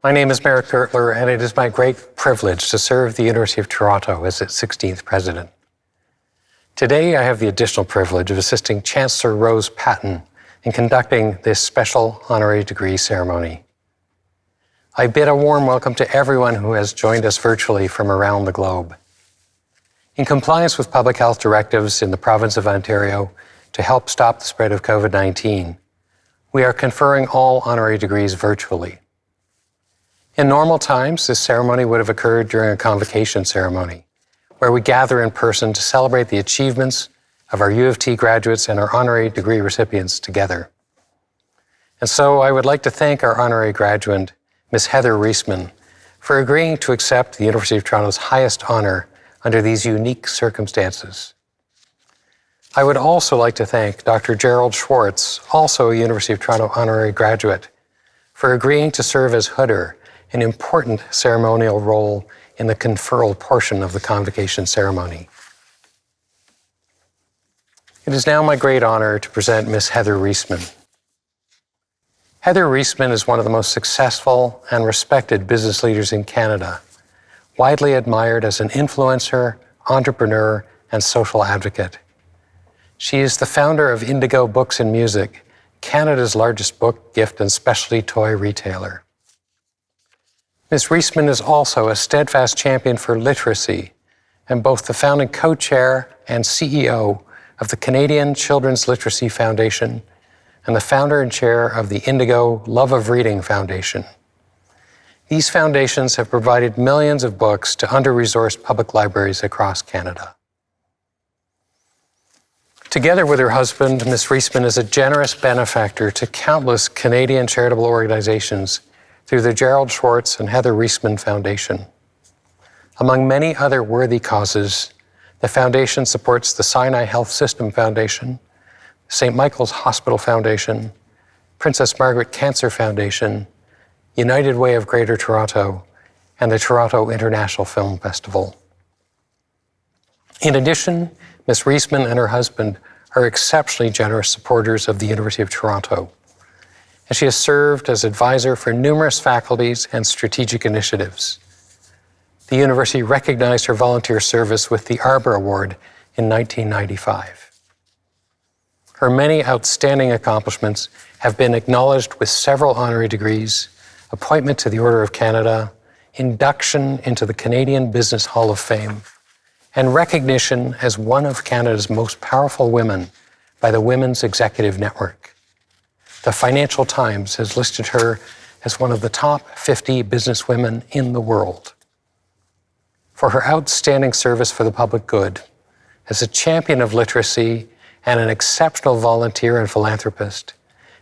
My name is Merritt Gertler, and it is my great privilege to serve the University of Toronto as its 16th president. Today, I have the additional privilege of assisting Chancellor Rose Patten in conducting this special honorary degree ceremony. I bid a warm welcome to everyone who has joined us virtually from around the globe. In compliance with public health directives in the province of Ontario to help stop the spread of COVID-19, we are conferring all honorary degrees virtually. In normal times, this ceremony would have occurred during a convocation ceremony, where we gather in person to celebrate the achievements of our U of T graduates and our honorary degree recipients together. And so I would like to thank our honorary graduate, Ms. Heather Reisman, for agreeing to accept the University of Toronto's highest honor under these unique circumstances. I would also like to thank Dr. Gerald Schwartz, also a University of Toronto honorary graduate, for agreeing to serve as hooder, an important ceremonial role in the conferral portion of the convocation ceremony. It is now my great honor to present Ms. Heather Reisman. Heather Reisman is one of the most successful and respected business leaders in Canada, widely admired as an influencer, entrepreneur, and social advocate. She is the founder of Indigo Books and Music, Canada's largest book, gift, and specialty toy retailer. Ms. Reisman is also a steadfast champion for literacy and both the founding co-chair and CEO of the Canadian Children's Literacy Foundation and the founder and chair of the Indigo Love of Reading Foundation. These foundations have provided millions of books to under-resourced public libraries across Canada. Together with her husband, Ms. Reisman is a generous benefactor to countless Canadian charitable organizations through the Gerald Schwartz and Heather Reisman Foundation. Among many other worthy causes, the foundation supports the Sinai Health System Foundation, St. Michael's Hospital Foundation, Princess Margaret Cancer Foundation, United Way of Greater Toronto, and the Toronto International Film Festival. In addition, Ms. Reisman and her husband are exceptionally generous supporters of the University of Toronto, and she has served as advisor for numerous faculties and strategic initiatives. The university recognized her volunteer service with the Arbor Award in 1995. Her many outstanding accomplishments have been acknowledged with several honorary degrees, appointment to the Order of Canada, induction into the Canadian Business Hall of Fame, and recognition as one of Canada's most powerful women by the Women's Executive Network. The Financial Times has listed her as one of the top 50 businesswomen in the world. For her outstanding service for the public good, as a champion of literacy and an exceptional volunteer and philanthropist,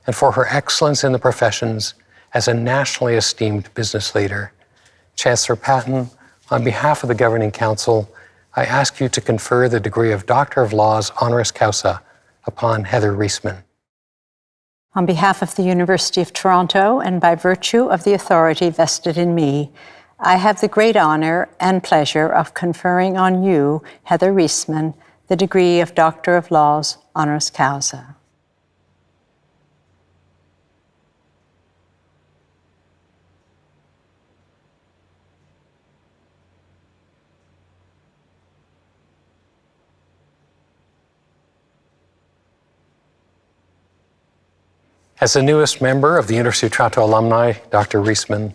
and for her excellence in the professions as a nationally esteemed business leader, Chancellor Patten, on behalf of the Governing Council, I ask you to confer the degree of Doctor of Laws honoris causa upon Heather Reisman. On behalf of the University of Toronto and by virtue of the authority vested in me, I have the great honor and pleasure of conferring on you, Heather Reisman, the degree of Doctor of Laws honoris causa. As the newest member of the University of Toronto alumni, Dr. Reisman,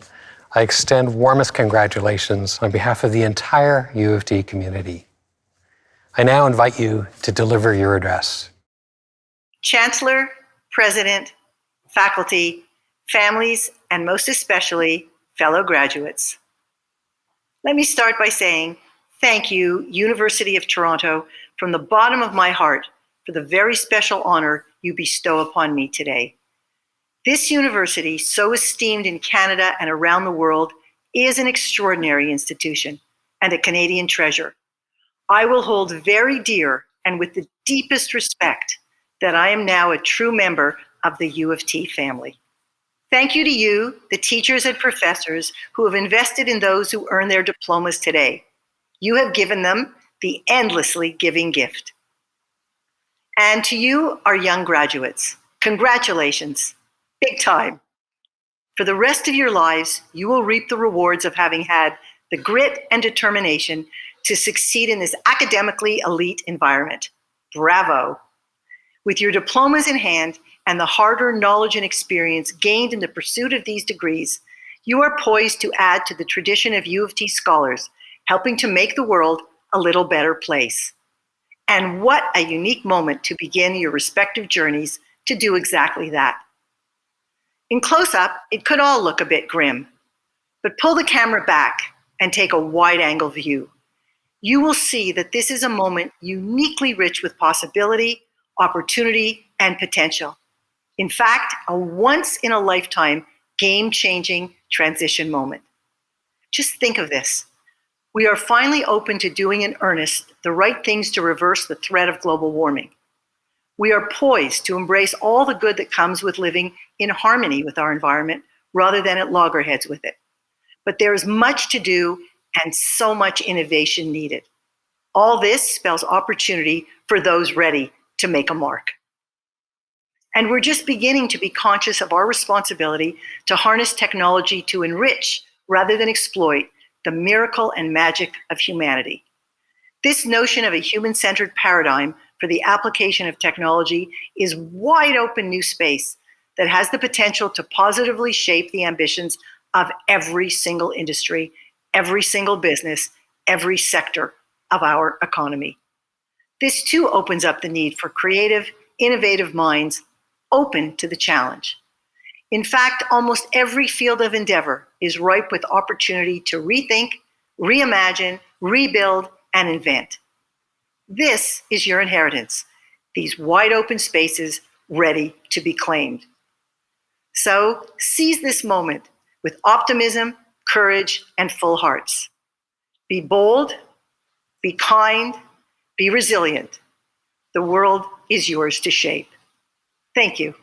I extend warmest congratulations on behalf of the entire U of T community. I now invite you to deliver your address. Chancellor, President, faculty, families, and most especially, fellow graduates. Let me start by saying thank you, University of Toronto, from the bottom of my heart for the very special honor you bestow upon me today. This university, so esteemed in Canada and around the world, is an extraordinary institution and a Canadian treasure. I will hold very dear and with the deepest respect that I am now a true member of the U of T family. Thank you to you, the teachers and professors who have invested in those who earn their diplomas today. You have given them the endlessly giving gift. And to you, our young graduates, congratulations, big time. For the rest of your lives, you will reap the rewards of having had the grit and determination to succeed in this academically elite environment. Bravo! With your diplomas in hand and the hard-earned knowledge and experience gained in the pursuit of these degrees, you are poised to add to the tradition of U of T scholars, helping to make the world a little better place. And what a unique moment to begin your respective journeys to do exactly that. In close-up, it could all look a bit grim, but pull the camera back and take a wide-angle view. You will see that this is a moment uniquely rich with possibility, opportunity, and potential. In fact, a once-in-a-lifetime, game-changing transition moment. Just think of this. We are finally open to doing in earnest the right things to reverse the threat of global warming. We are poised to embrace all the good that comes with living in harmony with our environment rather than at loggerheads with it. But there is much to do and so much innovation needed. All this spells opportunity for those ready to make a mark. And we're just beginning to be conscious of our responsibility to harness technology to enrich rather than exploit the miracle and magic of humanity. This notion of a human-centered paradigm for the application of technology is wide open new space that has the potential to positively shape the ambitions of every single industry, every single business, every sector of our economy. This too opens up the need for creative, innovative minds open to the challenge. In fact, almost every field of endeavor is ripe with opportunity to rethink, reimagine, rebuild, and invent. This is your inheritance, these wide open spaces ready to be claimed. So seize this moment with optimism, courage, and full hearts. Be bold, be kind, be resilient. The world is yours to shape. Thank you.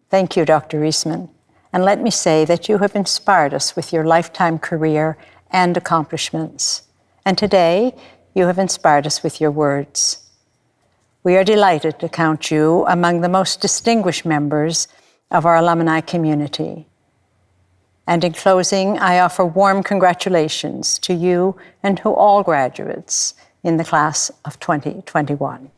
Thank you, Dr. Reisman. And let me say that you have inspired us with your lifetime career and accomplishments. And today, you have inspired us with your words. We are delighted to count you among the most distinguished members of our alumni community. And in closing, I offer warm congratulations to you and to all graduates in the class of 2021.